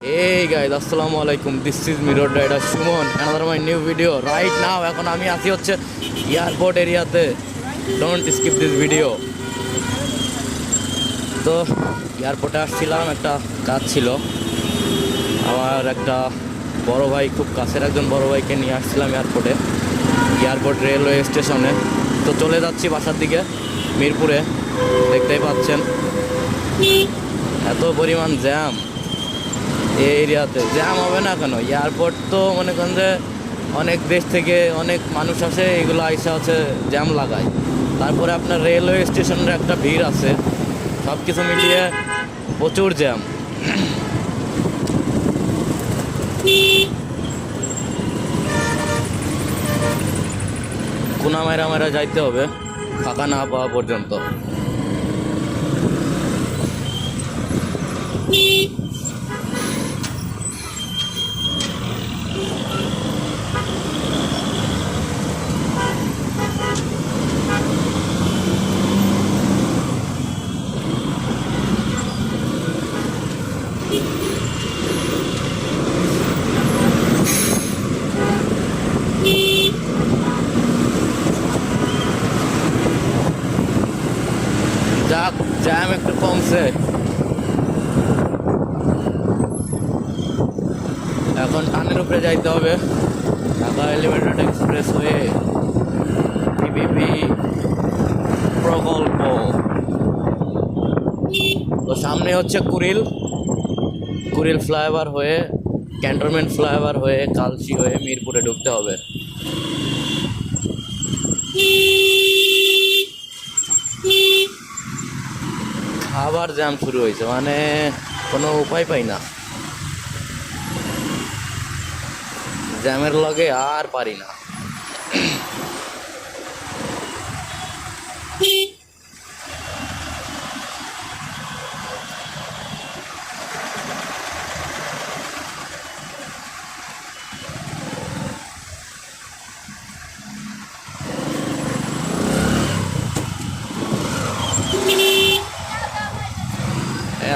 Hey guys, assalamu alaikum. This is Mirror Rider Shumon. Another my new video. Right now, এখন আমি আছি হচ্ছে airport এরিয়াতে. Don't skip this video. তো এয়ারপোর্টে আসছিলাম, একটা কাজ ছিল। আমার একটা বড় ভাই, খুব কাছের একজন বড় ভাইকে নিয়ে আসছিলাম এয়ারপোর্ট রেলওয়ে স্টেশনে। তো চলে যাচ্ছি বাসার দিকে, মিরপুরে। দেখতেই পাচ্ছেন এত পরিমাণ জ্যাম এই এরিয়াতে। জ্যাম হবে না কেন? এয়ারপোর্ট তো মনে করেন যে অনেক দেশ থেকে অনেক মানুষ আসে, এগুলো আইসা হচ্ছে জ্যাম লাগায়। তারপরে আপনার রেলওয়ে স্টেশনের একটা ভিড় আছে, সব কিছু মিলিয়ে প্রচুর জ্যাম। কোনা মাইরা যাইতে হবে ফাঁকা না পাওয়া পর্যন্ত। যাক, জ্যাম একটু কমছে। এখন টানের উপরে যাইতে হবে, ঢাকা এলিভেটেড এক্সপ্রেসওয়ে পিপিপি প্রকল্প। তো সামনে হচ্ছে কুড়িল ফ্লাইওভার হয়ে, ক্যান্টনমেন্ট ফ্লাইওভার হয়ে, কালচি হয়ে মিরপুরে ঢুকতে হবে। আবার জ্যাম শুরু হয়েছে, মানে কোনো উপায় পাই না, জ্যামের লগে আর পারি না।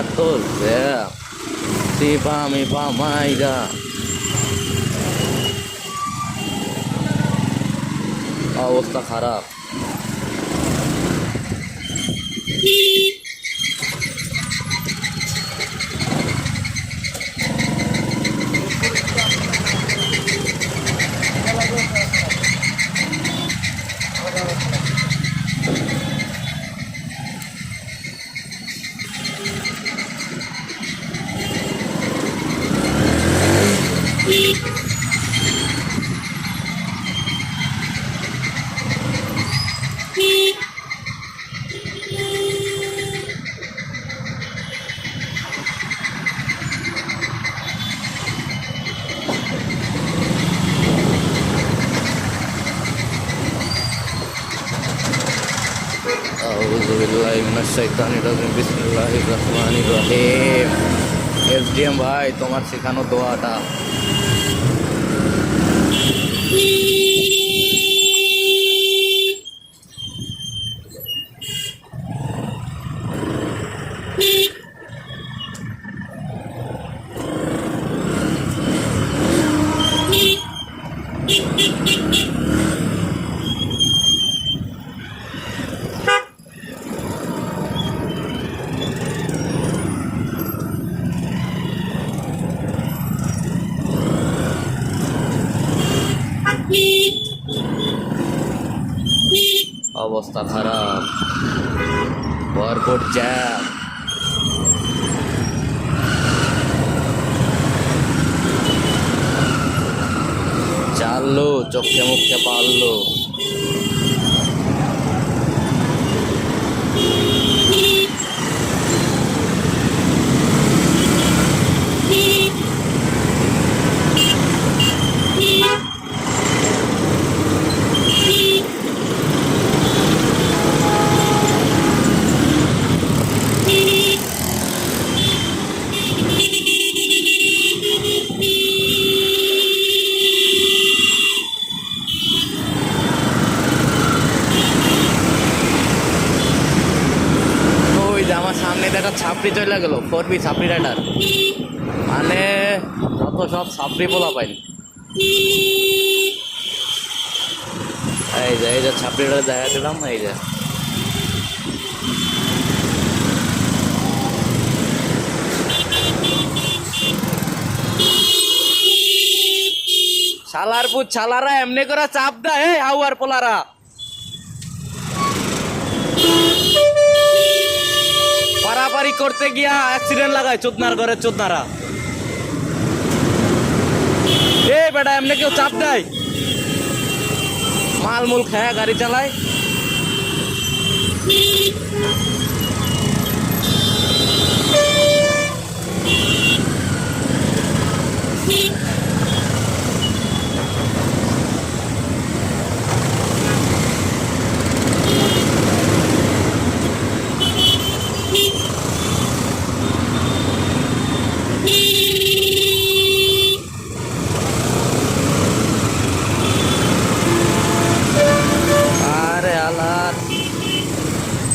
এত জ্যাম, আমি মাইরা অবস্থা খারাপ। বিসমিল্লাহির এসডিএম ভাই, তোমার শেখানো দোয়াটা। অবস্থা খারাপ, ভরপুর জ্যাম। চাললো, চোখে মুখে পারলো। আমার সামনে দেখা ছাপড়ি চলে গেল, 4B ছাপড়ি রাইডার, মানে যত সব ছাপড়ি পোলা পাইন। এই যে ছাপড়িটা দেখা দিলাম, এই যে শালার পুত শালারা এমনি করে চাপ দেয় এই হাওয়ার পোলারা। পারাপারি করতে গিয়া অ্যাক্সিডেন্ট লাগায় চোদনার ঘরে চোদনারা। এ বেটা এমনি কেউ চাপ দেয়, মালমূল খায় গাড়ি চালায়।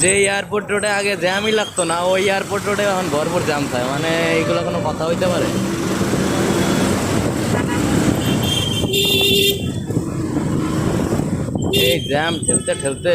যে এয়ারপোর্ট রোডে আগে জ্যামই লাগতো না, ওই এয়ারপোর্ট রোডে এখন ভরপুর জ্যাম থাকে। মানে এইগুলো কোনো কথা হইতে পারে? এই জ্যাম ঠেলতে ঠেলতে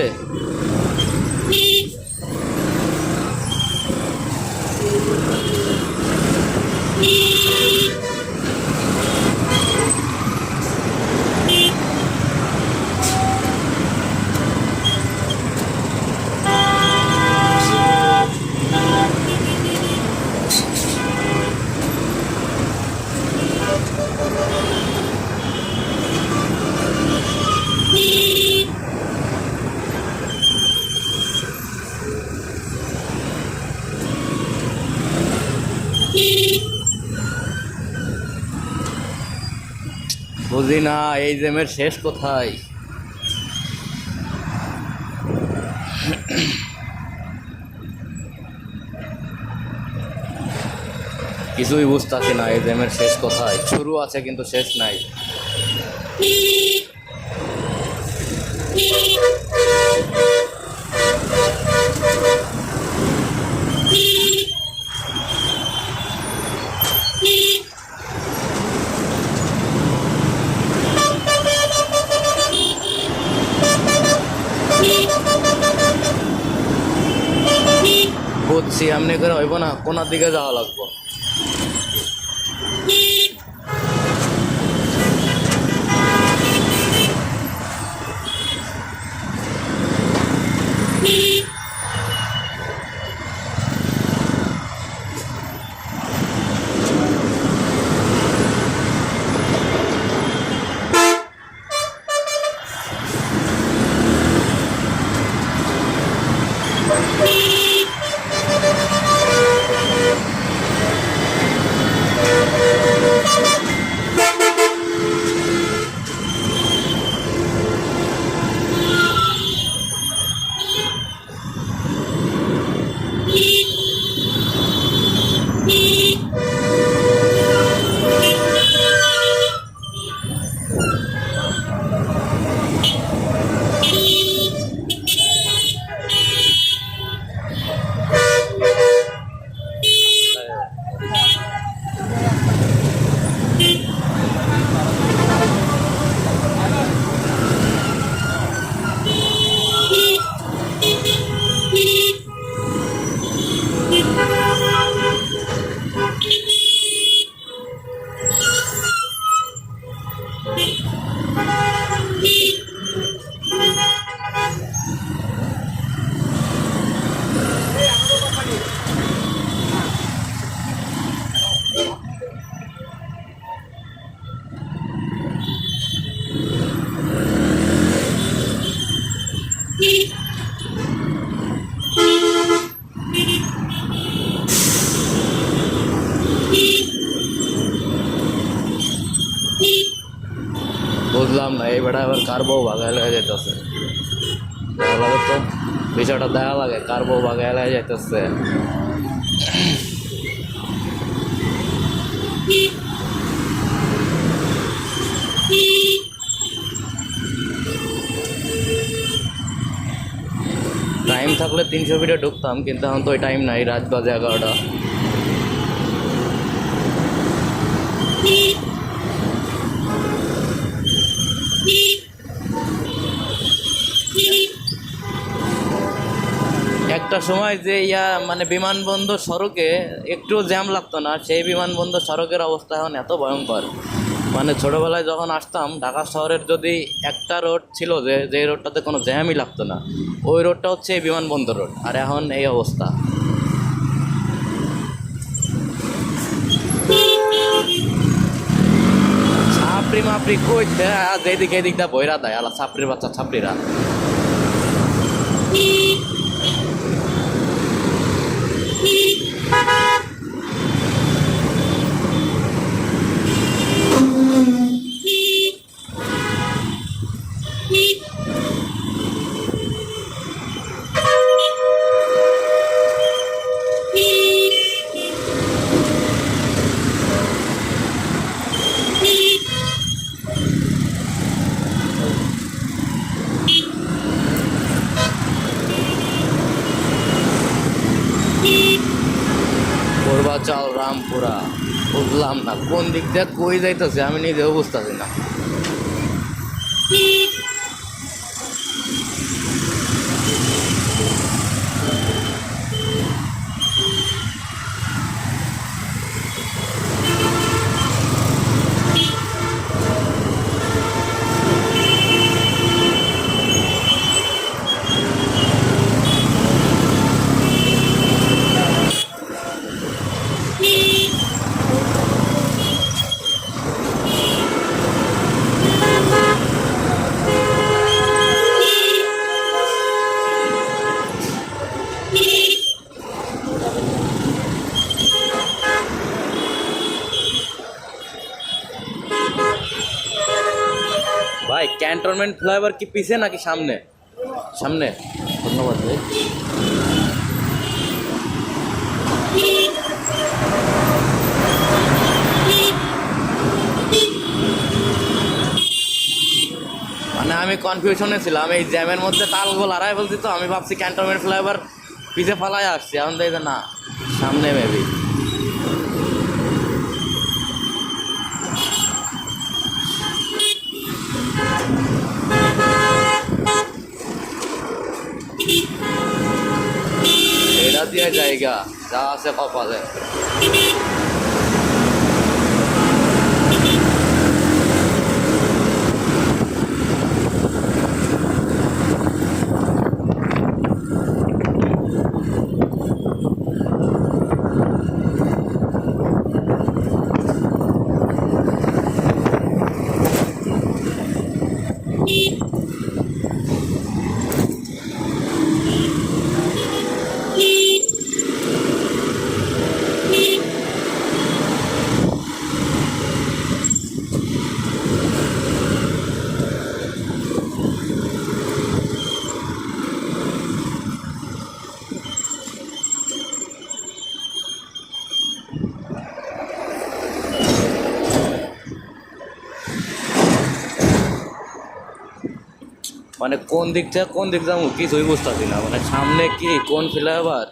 বুঝি না এই জ্যামের শেষ কোথায়। কিছুই বুঝতেছি না এই জ্যামের শেষ কোথায়। শুরু আছে কিন্তু শেষ নাই। বুঝছি এমনি করে হইব না, কোনার দিকে যাওয়া লাগবো। বুঝলাম না এই বেটা আবার কার বউ ভাগায় লেগে যাইতেছে। দেখা লাগে তো বিষয়টা, দেখা লাগে কার বউ ভাগায় লেগে যাইতেছে। টাইম থাকলে 300 ফিটে ঢুকতাম, কিন্তু এখন তো ওই টাইম নাই, রাত বাজে 11টা। সময় যে মানে বিমানবন্দর সড়কে একটু জ্যাম লাগতো না, সেই বিমানবন্দর সড়কের অবস্থা এখন এত ভয়ঙ্কর। মানে ছোটোবেলায় যখন আসতাম ঢাকা শহরের যদি একটা রোড ছিল যে রোডটাতে কোনো জ্যামই লাগতো না, ওই রোডটা হচ্ছে এই বিমানবন্দর রোড, আর এখন এই অবস্থা। ছাপড়ি মাপড়ি কইতে যেদিকে এদিকটা বইরা দেয় আলা ছাপড়ির বাচ্চা ছাপড়িরা। পূর্বাচল রামপুরা বুঝলাম না কোন দিক দিয়ে কই যাইতেছে, আমি নিজেও বুঝতেছি না। ভাই ক্যান্টনমেন্ট ফ্লাইওভার কি পিছে নাকি সামনে? সামনে। ধন্যবাদ ভাই। মানে আমি কনফিউশনে ছিলাম, এই জ্যামের মধ্যে তালগোল হারাই বলছি, তো আমি ভাবছি ক্যান্টনমেন্ট ফ্লাইওভার পিছে ফালাই আসছি, এখন দেখি না সামনে মেবি। এটা দিয়ে জায়গা যা আছে কপালে। মানে কোন দিক থেকে কোন দিক যাবো কিছুই বুঝতেছি না, মানে সামনে কি কোন ফ্লাইওভার।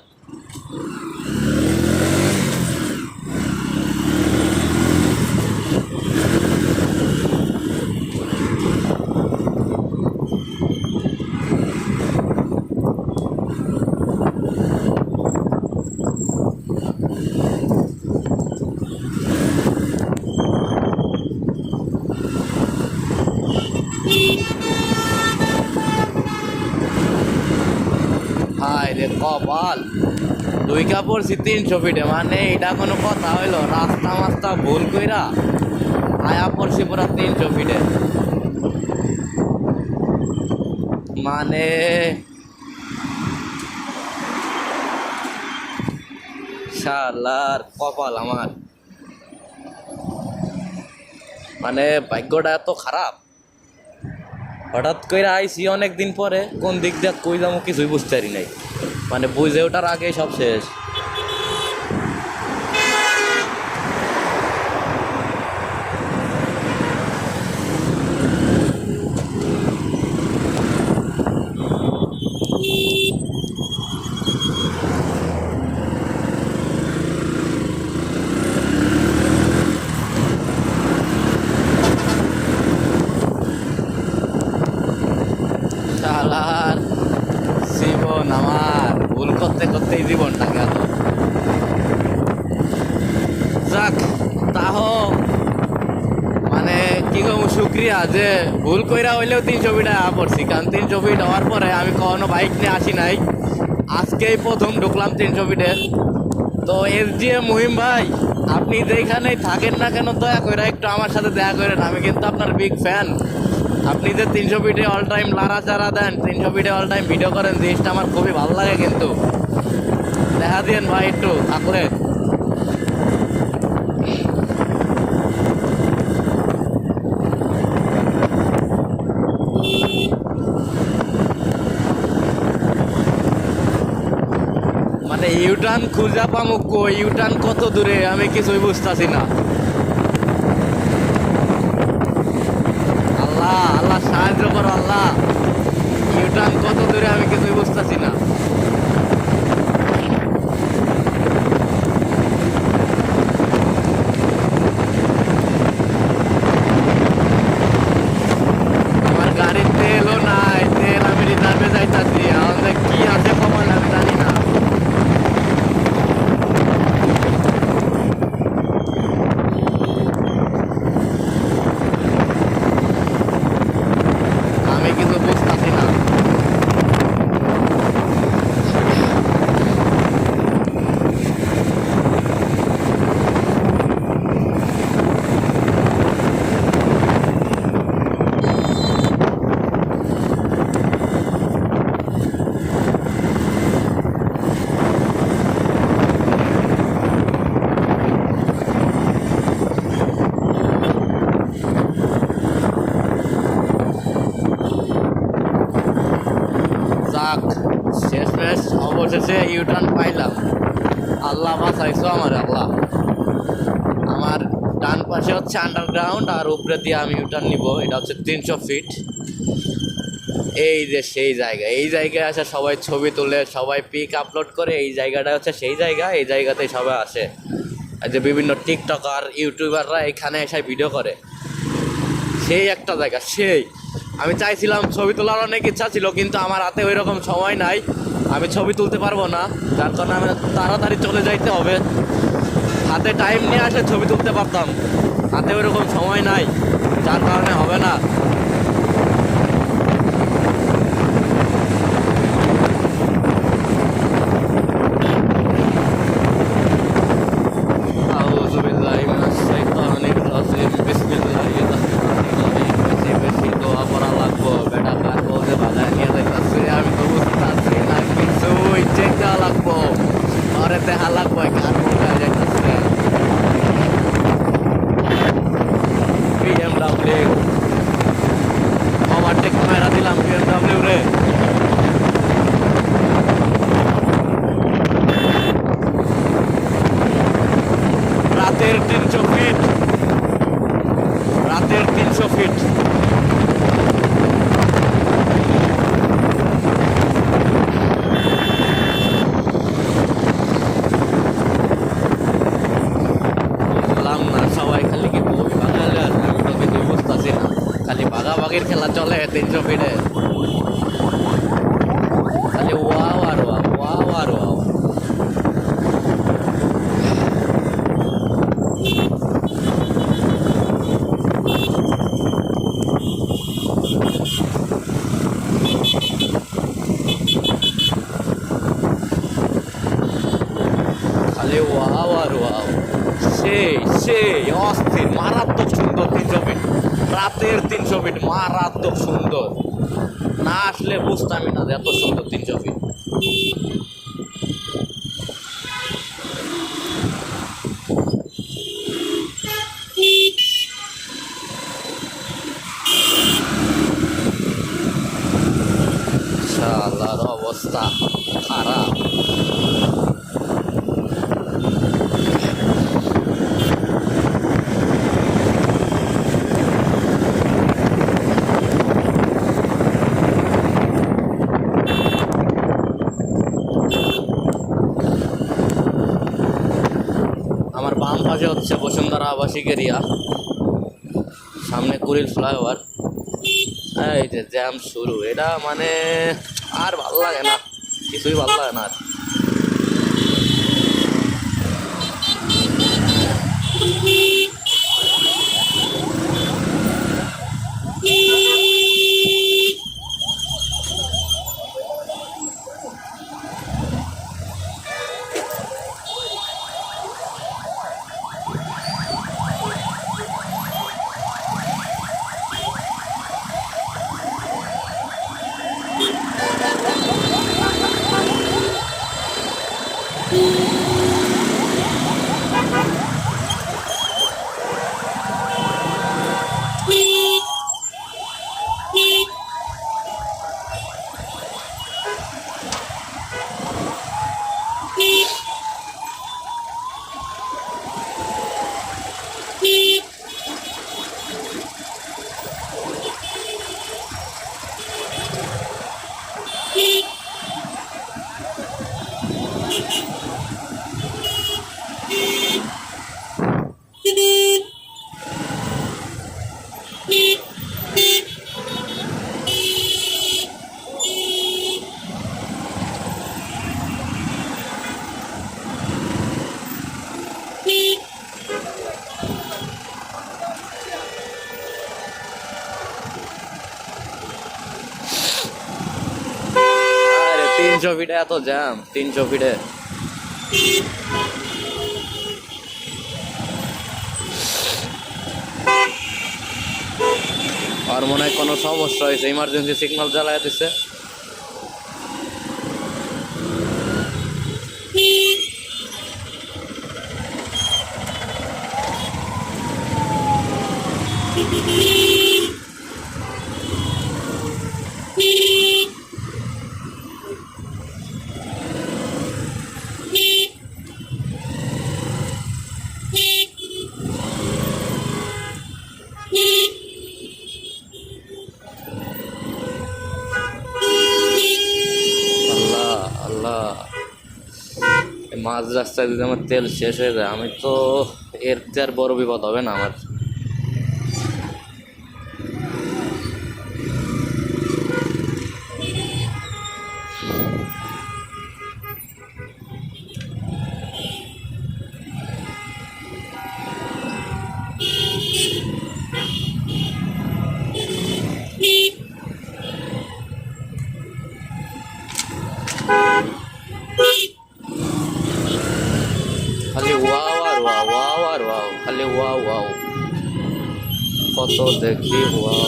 হায় রে কপাল, দুই কাপড় 300 ফিটে, মানে এটা কোনো কথা হইলো? রাস্তা মাস্তা ভুল কইরা আয়া পড়ছি পুরা 300 ফিটে। মানে শালার কপাল আমার, মানে ভাগ্যটা এত খারাপ। হঠাৎ করে আইসি অনেক দিন পরে, কোন দিক দিয়ে কই যাবো কিছুই বুঝতে পারি নাই, মানে বুঝে ওঠার আগে সব শেষ। শালার জীবন আমার ভুল করতে তাহো মানে কি কম শুক্রিয়া যে ভুল কইরা হইলেও 300 ফিট পড়ছি, কারণ 300 ফিট হওয়ার পরে আমি কখনো বাইক নিয়ে আসি নাই, আজকেই প্রথম ঢুকলাম 300 ফিটের। তো এসডিএম মুহিম ভাই, আপনি যেখানেই থাকেন না কেন দয়া করে একটু আমার সাথে দেখা করেন, আমি কিন্তু আপনার বিগ ফ্যান। আপনি যে 300 ফিটে অল টাইম লাড়াচাড়া দেন, 300 ফিটে অল টাইম ভিডিও করেন, জিনিসটা আমার খুবই ভালো লাগে, কিন্তু দেখা দিয়েন ভাই একটু থাকলে। মানে ইউটার্ন খুঁজা পামু কই, ইউটার্ন কত দূরে আমি কিছুই বুঝতেছি না। আল্লাহ আল্লাহ সাহায্য করো আল্লাহ, ইউটার্ন কত দূরে আমি কিছুই বুঝতেছি না। আমার গাড়ির তেলও নাই, তেল আমি রিজার্ভে যাইতাছি, আমাদের কি আছে কমান আমি জানি না। আমি কিছু বুঝতেছি না। যাক, শেষমেশ অবশেষে ইউটার্ন পাইলাম। আল্লাহ বাঁচাইছো আমার, আল্লাহ। আমার ডান পাশে হচ্ছে আন্ডারগ্রাউন্ড, আর উপরে দিয়ে আমি ইউটার্ন নিব। এটা হচ্ছে 300 ফিট। এই যে সেই জায়গা, এই জায়গায় আসে সবাই ছবি তুলে, সবাই পিক আপলোড করে। এই জায়গাটা হচ্ছে সেই জায়গা, এই জায়গাতেই সবাই আসে। এই যে বিভিন্ন টিকটকার ইউটিউবাররা এখানে এসে ভিডিও করে। সেই একটা জায়গা, সেই আমি চাইছিলাম ছবি তোলার অনেক ইচ্ছা ছিল, কিন্তু আমার হাতে ওই রকম সময় নাই, আমি ছবি তুলতে পারবো না। যার কারণে আমি তাড়াতাড়ি চলে যাইতে হবে। হাতে টাইম নিয়ে আসলে ছবি তুলতে পারতাম, হাতে ওই রকম সময় নাই, যার কারণে হবে না। আউযু বিল্লাহি মিনাশ শাইতানির রাজিম, বিসমিল্লাহির রহমানির রহিম। বেশি বেশি দোয়া করা লাগবো, বেটা কার বউরে বাজায় নিয়ে যাইতাছে, আমি তো বুঝতাছি না কিছুই। চেক দেওয়া লাগবো, ঘরে দেখা লাগবো কার বউরে যাইতাছে। বিএমডাব্লিউ ওভারটেক মেরা দিলাম বিএমডাব্লিউ রে। রাতের 300 ফিট, রাতের 300 ফিট। বুঝলাম না, সবাই খালি কি বউ বাঙালি, আমি তো কিছু বুঝতেছি না। খালি ভাগাভাগির খেলা চলে 300 ফিটে, খালি ওয়াও আর ওয়াও, ওয়াও আর ওয়াও। খালি ওয়াও আর ওয়াও, সেই সেই অস্থির, মারাত্মক সুন্দর 300 ফিট। রাতের 300 ফিট মারাত্মক সুন্দর, না আসলে বুঝতামই না যে এত সুন্দর 300 ফিট। শালার অবস্থা খারাপ। আমার বাম পাশে হচ্ছে বসুন্ধরা আবাসিক এরিয়া, সামনে কুড়িল ফ্লাইওভার। এই যে জ্যাম শুরু, এটা মানে আর ভালো লাগে না, কিছুই ভালো লাগে না আর। 300 ফিটে এত জ্যাম, 300 ফিটে। আর মনে হয় কোনো সমস্যা হয়েছে, ইমার্জেন্সি সিগন্যাল জ্বালায় দিচ্ছে। আল্লাহ আল্লাহ, মাঝ রাস্তায় যদি আমার তেল শেষ হয়ে যায়, আমি তো এর চেয়ে আর বড় বিপদ হবে না আমার। খালি ওয়াও আর ওয়াও, ওয়াও আর ওয়াও, খালি ওয়াও ওয়াও, কত দেখি ওয়াও।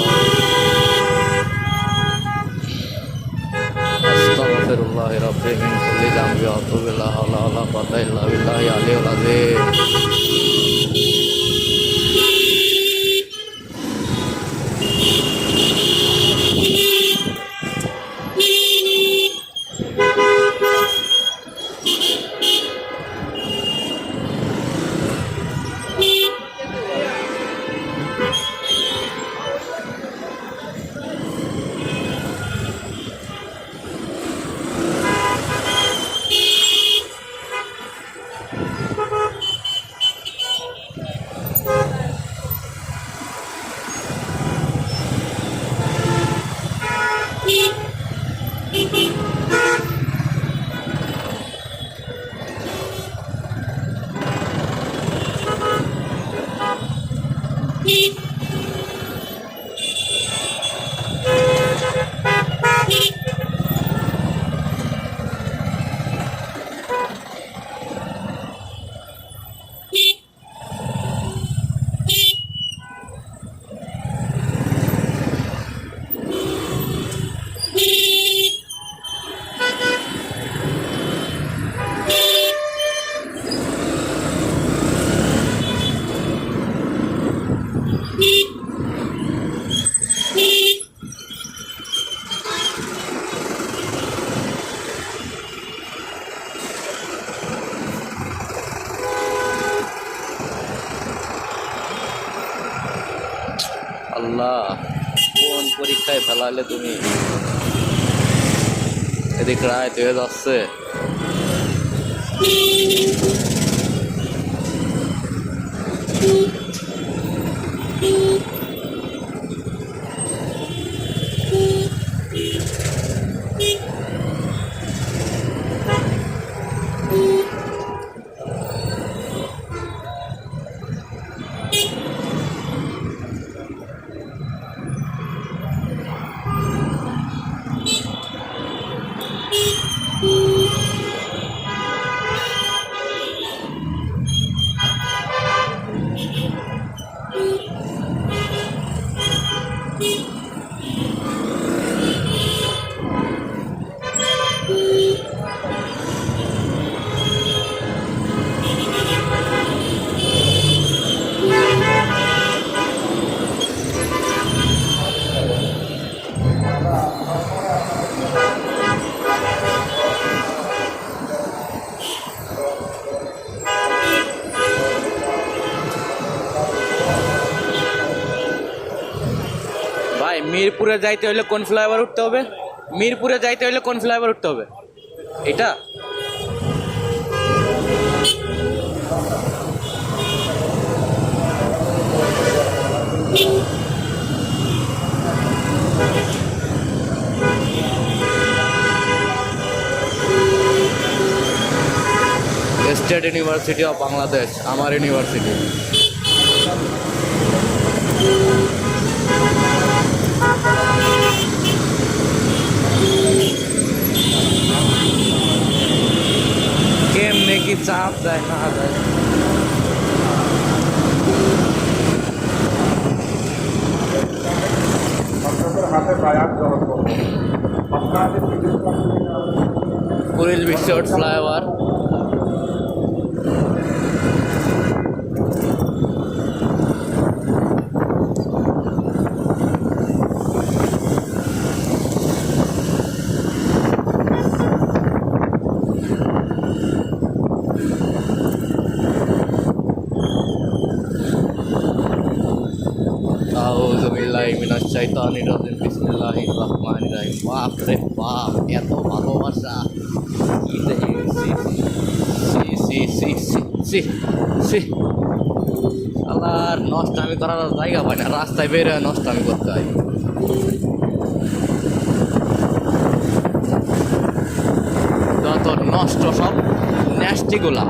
আস্তাগফিরুল্লাহ রাব্বি মিন কুল্লি যামবি ওয়া আতুবু ইলাইহি, লা হাওলা ওয়া লা কুওয়াতা ইল্লা বিল্লাহিল আলিয়্যিল আযীম। আল্লাহ, কোন পরীক্ষায় ফেলালে তুমি? এদিক রায় হয়ে যাচ্ছে। ভাই, মিরপুরে যাইতে হলে কোন ফ্লাইওভার উঠতে হবে? মিরপুরে যাইতে হলে কোন ফ্লাইওভার উঠতে হবে? এটা স্টেট ইউনিভার্সিটি অফ বাংলাদেশ, আমার ইউনিভার্সিটি। কুড়িল বিশ্ব রোড ফ্লাইওভার। আউযু বিল্লাহি মিনাশ শাইতানির রাজিম বিসমিল্লাহির রহমানির রহিম। বাপ রে বাপ, এত ভালোবাসা! কি যে সি সি সি সি সি আল্লাহর নষ্টামি করার জায়গা পাই না, রাস্তায় বের হয়ে নষ্টামি করতে হয়। যত নষ্ট সব ন্যাস্টিগুলা।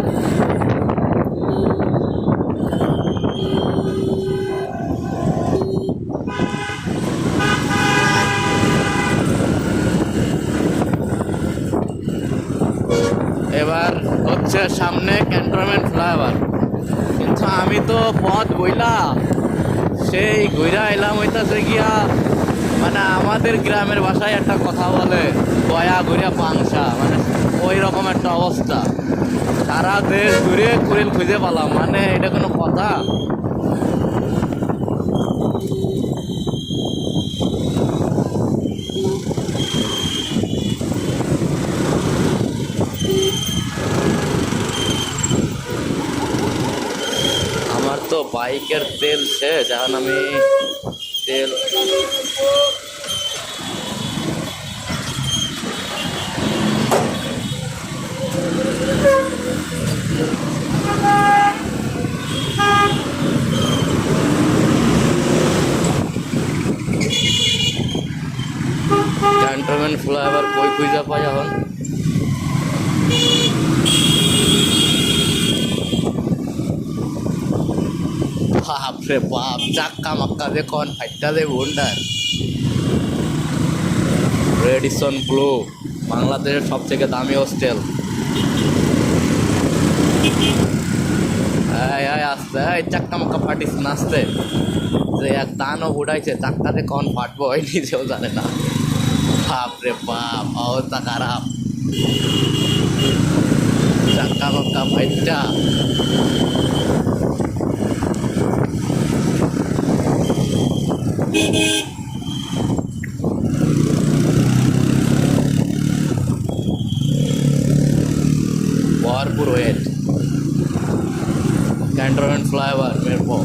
এবার হচ্ছে সামনে ক্যান্টনমেন্ট ফ্লাইওভার, কিন্তু আমি তো পথ বইলা সেই ঘুরা এলাম হইতাছে গিয়া, মানে আমাদের গ্রামের ভাষায় একটা কথা বলে গয়া ঘুরিয়া পাংসা, মানে ওই রকম একটা অবস্থা। সারা দেশ ঘুরে কুড়িল খুঁজে পেলাম, মানে এটা কোনো কথা? আমার তো বাইকের তেল শেষ, এখন আমি তেল ক্যান্টনমেন্ট ফ্লাইওভার কই খুঁজে পাই এখন? বাপ রে বাপ, চাক্কা মাক্কা যে কন ফাইটটা যে ভুন্ডার। রেডিসন ব্লু, বাংলাদেশের সব থেকে দামি হোস্টেল। আসতে চাক্কা মাক্কা ফাটিস নাচতে, যে এক দানও উড়াইছে, চাক্কাতে কন ফাটবো ওই নিজেও জানে না। বাপ রে বাপ, অবস্থা খারাপ। চাক্কা মাক্কা ফাইটটা भरपूर वेट। कैंटनमेंट फ्लाईओवर मेरे को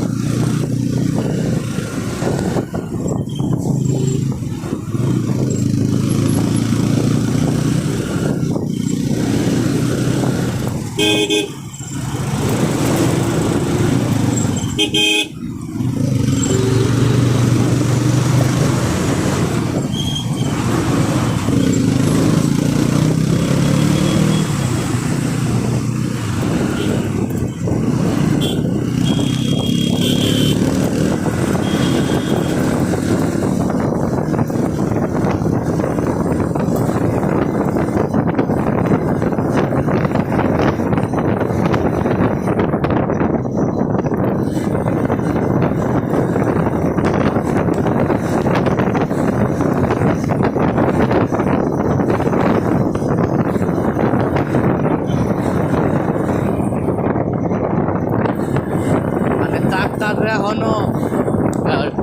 এখনো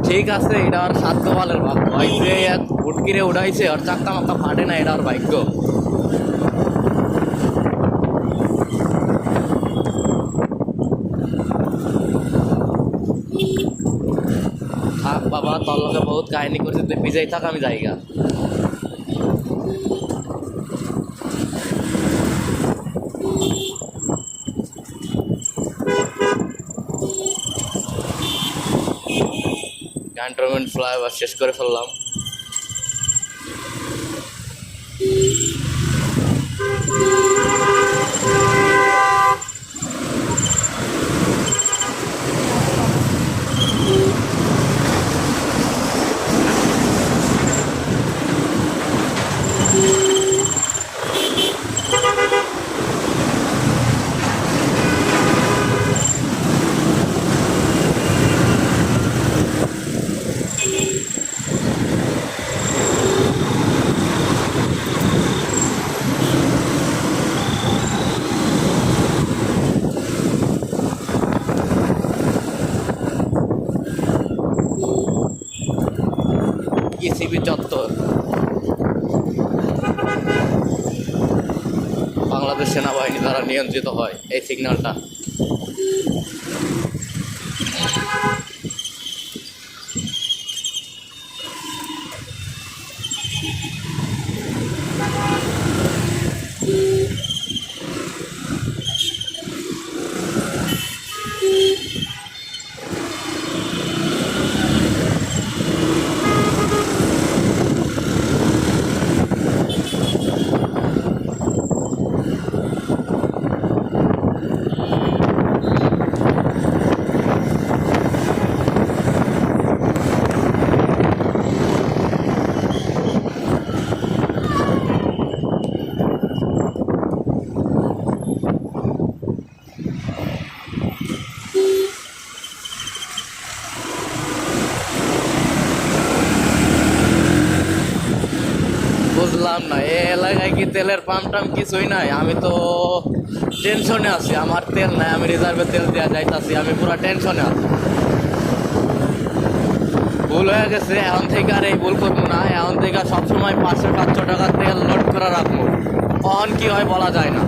ঠিক আছে, এটা আর সাত কপালের ভাগ্য। হয়তো এক ফুটকিরে উঠাইছে আর চাক্কা মাক্কা ফাটে না, এটা আর ভাগ্য। থাক বাবা, তোর লোকে বহুত কাহিনী করছে, তুই পিছাই থাক, আমি জায়গা। ক্যান্টনমেন্ট ফ্লাইওভার শেষ করে ফেললাম। ইসিবি চত্বর, বাংলাদেশ সেনাবাহিনী দ্বারা নিয়ন্ত্রিত হয় এই সিগন্যালটা। বুঝলাম না, এই এলাকায় কি তেলের পাম্প টাম্প কিছুই নাই? আমি তো টেনশনে আছি, আমার তেল নাই, আমি রিজার্ভে তেল দেওয়া যাইতাছি, আমি পুরো টেনশনে আছি। ভুল হয়ে গেছে, এখন থেকে আর এই ভুল করবো না। এখন থেকে সবসময় 500-500 টাকা তেল লোড করে রাখবো, কখন কি হয় বলা যায় না।